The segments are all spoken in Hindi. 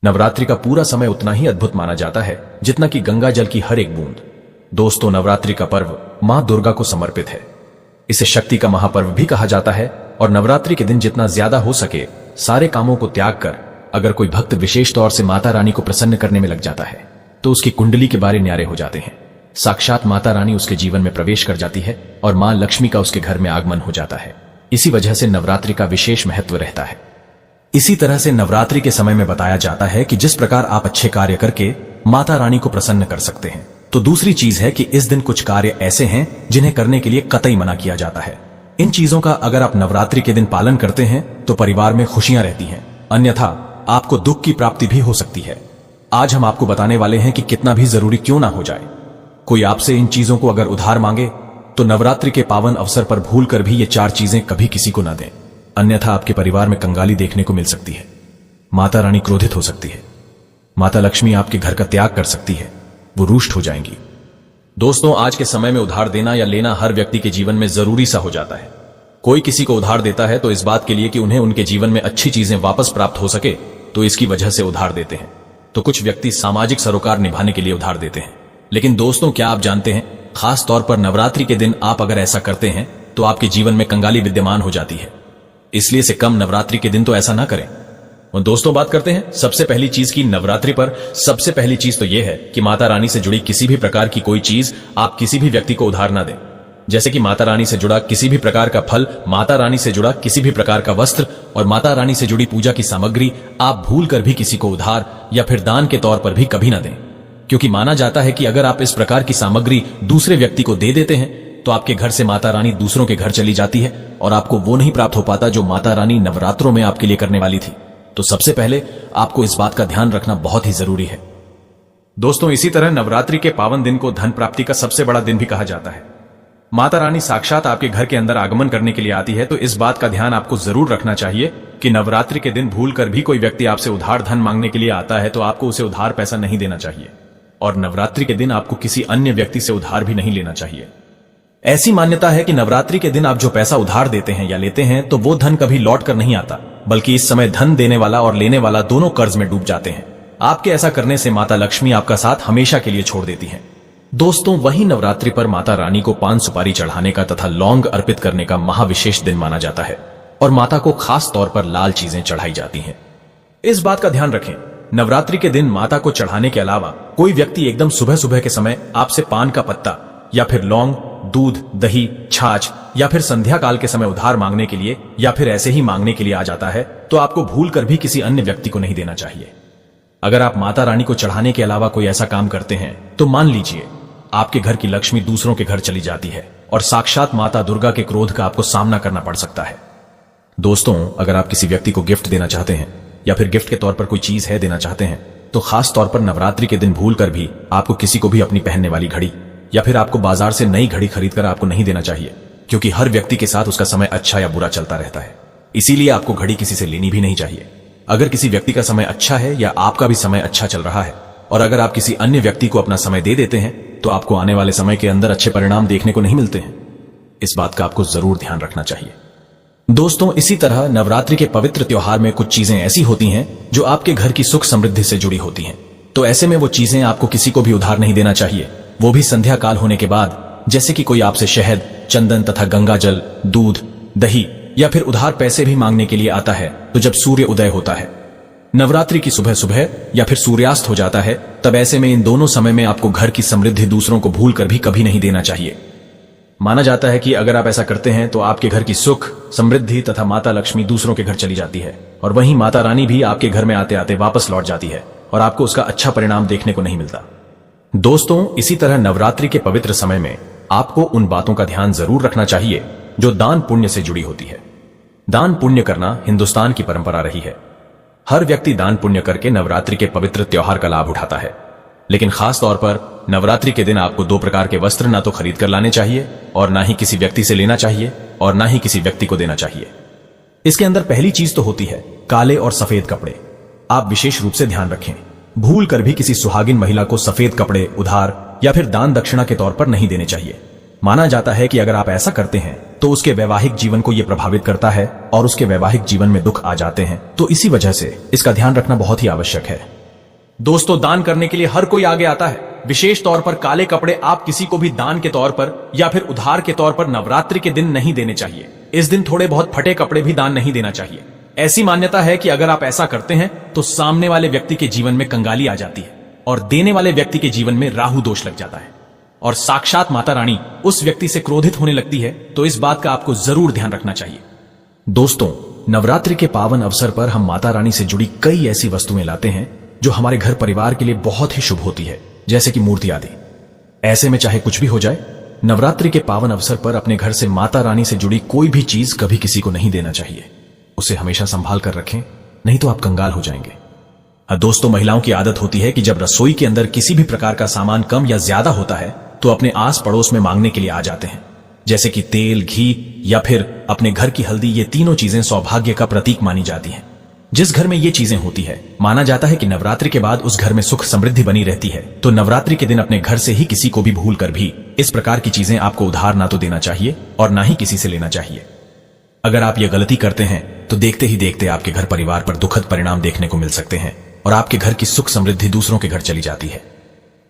नवरात्रि का पूरा समय उतना ही अद्भुत माना जाता है जितना कि गंगा जल की हर एक बूंद। दोस्तों, नवरात्रि का पर्व मां दुर्गा को समर्पित है। इसे शक्ति का महापर्व भी कहा जाता है और नवरात्रि के दिन जितना ज्यादा हो सके सारे कामों को त्याग कर अगर कोई भक्त विशेष तौर से माता रानी को प्रसन्न करने में लग जाता है तो उसकी कुंडली के बारे न्यारे हो जाते हैं। साक्षात माता रानी उसके जीवन में प्रवेश कर जाती है और मां लक्ष्मी का उसके घर में आगमन हो जाता है। इसी वजह से नवरात्रि का विशेष महत्व रहता है। इसी तरह से नवरात्रि के समय में बताया जाता है कि जिस प्रकार आप अच्छे कार्य करके माता रानी को प्रसन्न कर सकते हैं, तो दूसरी चीज है कि इस दिन कुछ कार्य ऐसे हैं जिन्हें करने के लिए कतई मना किया जाता है। इन चीजों का अगर आप नवरात्रि के दिन पालन करते हैं तो परिवार में खुशियां रहती हैं, अन्यथा आपको दुख की प्राप्ति भी हो सकती है। आज हम आपको बताने वाले हैं कि कितना भी जरूरी क्यों ना हो जाए, कोई आपसे इन चीजों को अगर उधार मांगे तो नवरात्रि के पावन अवसर पर भूल कर भी ये 4 चीजें कभी किसी को न दें, अन्यथा आपके परिवार में कंगाली देखने को मिल सकती है। माता रानी क्रोधित हो सकती है, माता लक्ष्मी आपके घर का त्याग कर सकती है, वो रुष्ट हो जाएंगी। दोस्तों, आज के समय में उधार देना या लेना हर व्यक्ति के जीवन में जरूरी सा हो जाता है। कोई किसी को उधार देता है तो इस बात के लिए कि उन्हें उनके जीवन में अच्छी चीजें वापस प्राप्त हो सके, तो इसकी वजह से उधार देते हैं। तो कुछ व्यक्ति सामाजिक सरोकार निभाने के लिए उधार देते हैं। लेकिन दोस्तों, क्या आप जानते हैं, खास तौर पर नवरात्रि के दिन आप अगर ऐसा करते हैं तो आपके जीवन में कंगाली विद्यमान हो जाती है। इसलिए से कम नवरात्रि के दिन तो ऐसा ना करें। और दोस्तों, बात करते हैं सबसे पहली चीज की। नवरात्रि पर सबसे पहली चीज तो यह है कि माता रानी से जुड़ी किसी भी प्रकार की कोई चीज आप किसी भी व्यक्ति को उधार ना दें। जैसे कि माता रानी से जुड़ा किसी भी प्रकार का फल, माता रानी से जुड़ा किसी भी प्रकार का वस्त्र और माता रानी से जुड़ी पूजा की सामग्री आप भूल कर भी किसी को उधार या फिर दान के तौर पर भी कभी ना दें, क्योंकि माना जाता है कि अगर आप इस प्रकार की सामग्री दूसरे व्यक्ति को दे देते हैं तो आपके घर से माता रानी दूसरों के घर चली जाती है और आपको वो नहीं प्राप्त हो पाता जो माता रानी नवरात्रों में आपके लिए करने वाली थी। तो सबसे पहले आपको इस बात का ध्यान रखना बहुत ही जरूरी है। दोस्तों, इसी तरह नवरात्रि के पावन दिन को धन प्राप्ति का सबसे बड़ा दिन भी कहा जाता है। माता रानी साक्षात आपके घर के अंदर आगमन करने के लिए आती है, तो इस बात का ध्यान आपको जरूर रखना चाहिए कि नवरात्रि के दिन भूल कर भी कोई व्यक्ति आपसे उधार धन मांगने के लिए आता है तो आपको उसे उधार पैसा नहीं देना चाहिए और नवरात्रि के दिन आपको किसी अन्य व्यक्ति से उधार भी नहीं लेना चाहिए। ऐसी मान्यता है कि नवरात्रि के दिन आप जो पैसा उधार देते हैं या लेते हैं तो वो धन कभी लौट कर नहीं आता, बल्कि इस समय धन देने वाला और लेने वाला दोनों कर्ज में डूब जाते हैं। आपके ऐसा करने से माता लक्ष्मी आपका साथ हमेशा के लिए छोड़ देती हैं। दोस्तों, वही नवरात्रि पर माता रानी को पान सुपारी चढ़ाने का तथा लौंग अर्पित करने का महाविशेष दिन माना जाता है और माता को खास तौर पर लाल चीजें चढ़ाई जाती हैं। इस बात का ध्यान रखें, नवरात्रि के दिन माता को चढ़ाने के अलावा कोई व्यक्ति एकदम सुबह सुबह के समय आपसे पान का पत्ता या फिर लौंग, दूध, दही, छाछ या फिर संध्या काल के समय उधार मांगने के लिए या फिर ऐसे ही मांगने के लिए आ जाता है तो आपको भूल कर भी किसी अन्य व्यक्ति को नहीं देना चाहिए। अगर आप माता रानी को चढ़ाने के अलावा कोई ऐसा काम करते हैं तो मान लीजिए आपके घर की लक्ष्मी दूसरों के घर चली जाती है और साक्षात माता दुर्गा के क्रोध का आपको सामना करना पड़ सकता है। दोस्तों, अगर आप किसी व्यक्ति को गिफ्ट देना चाहते हैं या फिर गिफ्ट के तौर पर कोई चीज है देना चाहते हैं तो खास तौर पर नवरात्रि के दिन भूल कर भी आपको किसी को भी अपनी पहनने वाली घड़ी या फिर आपको बाजार से नई घड़ी खरीदकर आपको नहीं देना चाहिए, क्योंकि हर व्यक्ति के साथ उसका समय अच्छा या बुरा चलता रहता है। इसीलिए आपको घड़ी किसी से लेनी भी नहीं चाहिए। अगर किसी व्यक्ति का समय अच्छा है या आपका भी समय अच्छा चल रहा है और अगर आप किसी अन्य व्यक्ति को अपना समय दे देते हैं तो आपको आने वाले समय के अंदर अच्छे परिणाम देखने को नहीं मिलते हैं। इस बात का आपको जरूर ध्यान रखना चाहिए। दोस्तों, इसी तरह नवरात्रि के पवित्र त्योहार में कुछ चीजें ऐसी होती हैं जो आपके घर की सुख समृद्धि से जुड़ी होती हैं, तो ऐसे में वो चीजें आपको किसी को भी उधार नहीं देना चाहिए, वो भी संध्या काल होने के बाद। जैसे कि कोई आपसे शहद, चंदन तथा गंगा जल, दूध, दही या फिर उधार पैसे भी मांगने के लिए आता है तो जब सूर्य उदय होता है, नवरात्रि की सुबह सुबह या फिर सूर्यास्त हो जाता है, तब ऐसे में इन दोनों समय में आपको घर की समृद्धि दूसरों को भूल कर भी कभी नहीं देना चाहिए। माना जाता है कि अगर आप ऐसा करते हैं तो आपके घर की सुख समृद्धि तथा माता लक्ष्मी दूसरों के घर चली जाती है और वहीं माता रानी भी आपके घर में आते आते वापस लौट जाती है और आपको उसका अच्छा परिणाम देखने को नहीं मिलता। दोस्तों, इसी तरह नवरात्रि के पवित्र समय में आपको उन बातों का ध्यान जरूर रखना चाहिए जो दान पुण्य से जुड़ी होती है। दान पुण्य करना हिंदुस्तान की परंपरा रही है। हर व्यक्ति दान पुण्य करके नवरात्रि के पवित्र त्योहार का लाभ उठाता है, लेकिन खास तौर पर नवरात्रि के दिन आपको 2 प्रकार के वस्त्र ना तो खरीद कर लाने चाहिए और ना ही किसी व्यक्ति से लेना चाहिए और ना ही किसी व्यक्ति को देना चाहिए। इसके अंदर पहली चीज तो होती है काले और सफेद कपड़े। आप विशेष रूप से ध्यान रखें, भूल कर भी किसी सुहागिन महिला को सफेद कपड़े उधार या फिर दान दक्षिणा के तौर पर नहीं देने चाहिए। माना जाता है कि अगर आप ऐसा करते हैं तो उसके वैवाहिक जीवन को यह प्रभावित करता है और उसके वैवाहिक जीवन में दुख आ जाते हैं। तो इसी वजह से इसका ध्यान रखना बहुत ही आवश्यक है। दोस्तों, दान करने के लिए हर कोई आगे आता है। विशेष तौर पर काले कपड़े आप किसी को भी दान के तौर पर या फिर उधार के तौर पर नवरात्रि के दिन नहीं देने चाहिए। इस दिन थोड़े बहुत फटे कपड़े भी दान नहीं देना चाहिए। ऐसी मान्यता है कि अगर आप ऐसा करते हैं तो सामने वाले व्यक्ति के जीवन में कंगाली आ जाती है और देने वाले व्यक्ति के जीवन में राहु दोष लग जाता है और साक्षात माता रानी उस व्यक्ति से क्रोधित होने लगती है। तो इस बात का आपको जरूर ध्यान रखना चाहिए। दोस्तों, नवरात्रि के पावन अवसर पर हम माता रानी से जुड़ी कई ऐसी वस्तुएं लाते हैं जो हमारे घर परिवार के लिए बहुत ही शुभ होती है, जैसे कि मूर्ति आदि। ऐसे में चाहे कुछ भी हो जाए, नवरात्रि के पावन अवसर पर अपने घर से माता रानी से जुड़ी कोई भी चीज कभी किसी को नहीं देना चाहिए। उसे हमेशा संभाल कर रखें, नहीं तो आप कंगाल हो जाएंगे। दोस्तों, महिलाओं की आदत होती है कि जब रसोई के अंदर किसी भी प्रकार का सामान कम या ज्यादा होता है तो अपने आस पड़ोस में मांगने के लिए आ जाते हैं, जैसे कि तेल, घी या फिर अपने घर की हल्दी। ये तीनों चीजें सौभाग्य का प्रतीक मानी जाती हैं। जिस घर में ये चीजें होती है, माना जाता है कि नवरात्रि के बाद उस घर में सुख समृद्धि बनी रहती है। तो नवरात्रि के दिन अपने घर से ही किसी को भी भूल कर भी इस प्रकार की चीजें आपको उधार ना तो देना चाहिए और ना ही किसी से लेना चाहिए। अगर आप ये गलती करते हैं तो देखते ही देखते आपके घर परिवार पर दुखद परिणाम देखने को मिल सकते हैं और आपके घर की सुख समृद्धि दूसरों के घर चली जाती है।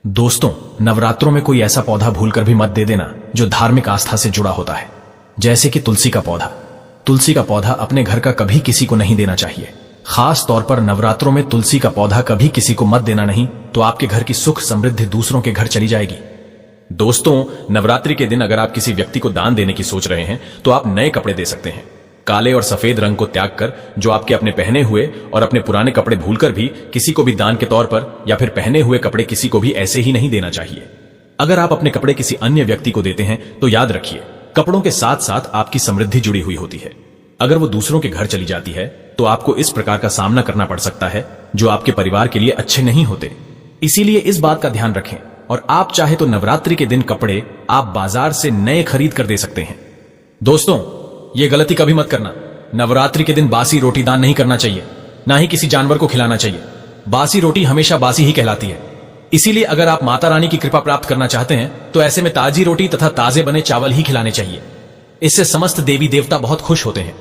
दोस्तों, नवरात्रों में कोई ऐसा पौधा भूलकर भी मत दे देना जो धार्मिक आस्था से जुड़ा होता है, जैसे कि तुलसी का पौधा। तुलसी का पौधा अपने घर का कभी किसी को नहीं देना चाहिए। खास तौर पर नवरात्रों में तुलसी का पौधा कभी किसी को मत देना, नहीं तो आपके घर की सुख समृद्धि दूसरों के घर चली जाएगी। दोस्तों, नवरात्रि के दिन अगर आप किसी व्यक्ति को दान देने की सोच रहे हैं तो आप नए कपड़े दे सकते हैं। काले और सफेद रंग को त्याग कर जो आपके अपने पहने हुए और अपने पुराने कपड़े भूलकर भी किसी को भी दान के तौर पर या फिर पहने हुए कपड़े किसी को भी ऐसे ही नहीं देना चाहिए। अगर आप अपने कपड़े किसी अन्य व्यक्ति को देते हैं तो याद रखिए, कपड़ों के साथ साथ आपकी समृद्धि जुड़ी हुई होती है। अगर वो दूसरों के घर चली जाती है तो आपको इस प्रकार का सामना करना पड़ सकता है जो आपके परिवार के लिए अच्छे नहीं होते। इसीलिए इस बात का ध्यान रखें और आप चाहे तो नवरात्रि के दिन कपड़े आप बाजार से नए खरीद कर दे सकते हैं। दोस्तों, ये गलती कभी मत करना। नवरात्रि के दिन बासी रोटी दान नहीं करना चाहिए, ना ही किसी जानवर को खिलाना चाहिए। बासी रोटी हमेशा बासी ही कहलाती है। इसीलिए अगर आप माता रानी की कृपा प्राप्त करना चाहते हैं तो ऐसे में ताजी रोटी तथा ताजे बने चावल ही खिलाने चाहिए। इससे समस्त देवी देवता बहुत खुश होते हैं।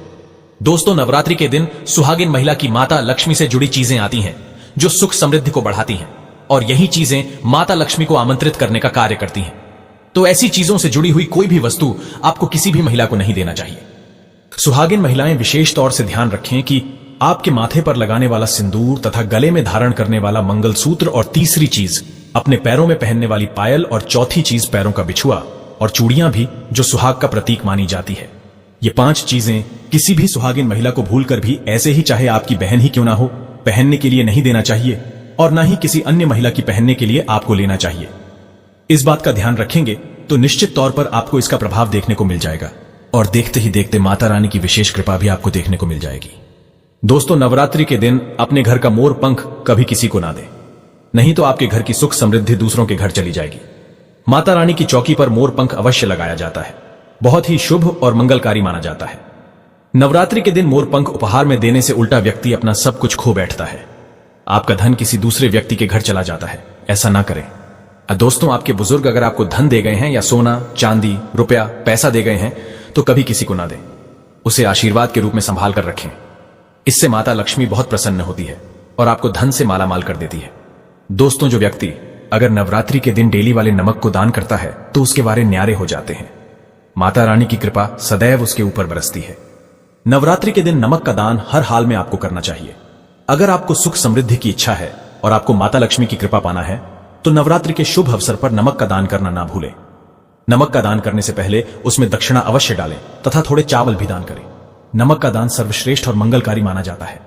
दोस्तों, नवरात्रि के दिन सुहागिन महिला की माता लक्ष्मी से जुड़ी चीजें आती हैं जो सुख समृद्धि को बढ़ाती हैं और यही चीजें माता लक्ष्मी को आमंत्रित करने का कार्य करती हैं। तो ऐसी चीजों से जुड़ी हुई कोई भी वस्तु आपको किसी भी महिला को नहीं देना चाहिए। सुहागिन महिलाएं विशेष तौर से ध्यान रखें कि आपके माथे पर लगाने वाला सिंदूर तथा गले में धारण करने वाला मंगलसूत्र और तीसरी चीज अपने पैरों में पहनने वाली पायल और चौथी चीज पैरों का बिछुआ और चूड़ियां भी जो सुहाग का प्रतीक मानी जाती है। ये 5 चीजें किसी भी सुहागिन महिला को भूलकर भी ऐसे ही चाहे आपकी बहन ही क्यों ना हो पहनने के लिए नहीं देना चाहिए और ना ही किसी अन्य महिला की पहनने के लिए आपको लेना चाहिए। इस बात का ध्यान रखेंगे तो निश्चित तौर पर आपको इसका प्रभाव देखने को मिल जाएगा और देखते ही देखते माता रानी की विशेष कृपा भी आपको देखने को मिल जाएगी। दोस्तों, नवरात्रि के दिन अपने घर का मोर पंख कभी किसी को ना दे, नहीं तो आपके घर की सुख समृद्धि दूसरों के घर चली जाएगी। माता रानी की चौकी पर मोर पंख अवश्य लगाया जाता है, बहुत ही शुभ और मंगलकारी माना जाता है। नवरात्रि के दिन मोर पंख उपहार में देने से उल्टा व्यक्ति अपना सब कुछ खो बैठता है। आपका धन किसी दूसरे व्यक्ति के घर चला जाता है, ऐसा ना करें। दोस्तों, आपके बुजुर्ग अगर आपको धन दे गए हैं या सोना, चांदी, रुपया, पैसा दे गए हैं तो कभी किसी को ना दें। उसे आशीर्वाद के रूप में संभाल कर रखें। इससे माता लक्ष्मी बहुत प्रसन्न होती है और आपको धन से मालामाल कर देती है। दोस्तों, जो व्यक्ति अगर नवरात्रि के दिन डेली वाले नमक को दान करता है तो उसके वारे न्यारे हो जाते हैं। माता रानी की कृपा सदैव उसके ऊपर बरसती है। नवरात्रि के दिन नमक का दान हर हाल में आपको करना चाहिए। अगर आपको सुख समृद्धि की इच्छा है और आपको माता लक्ष्मी की कृपा पाना है तो नवरात्रि के शुभ अवसर पर नमक का दान करना ना भूलें। नमक का दान करने से पहले उसमें दक्षिणा अवश्य डालें तथा थोड़े चावल भी दान करें। नमक का दान सर्वश्रेष्ठ और मंगलकारी माना जाता है।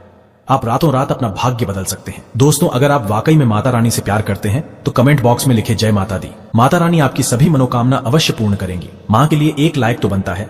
आप रातों रात अपना भाग्य बदल सकते हैं। दोस्तों, अगर आप वाकई में माता रानी से प्यार करते हैं तो कमेंट बॉक्स में लिखे जय माता दी। माता रानी आपकी सभी मनोकामना अवश्य पूर्ण करेंगी। मां के लिए एक लाइक तो बनता है।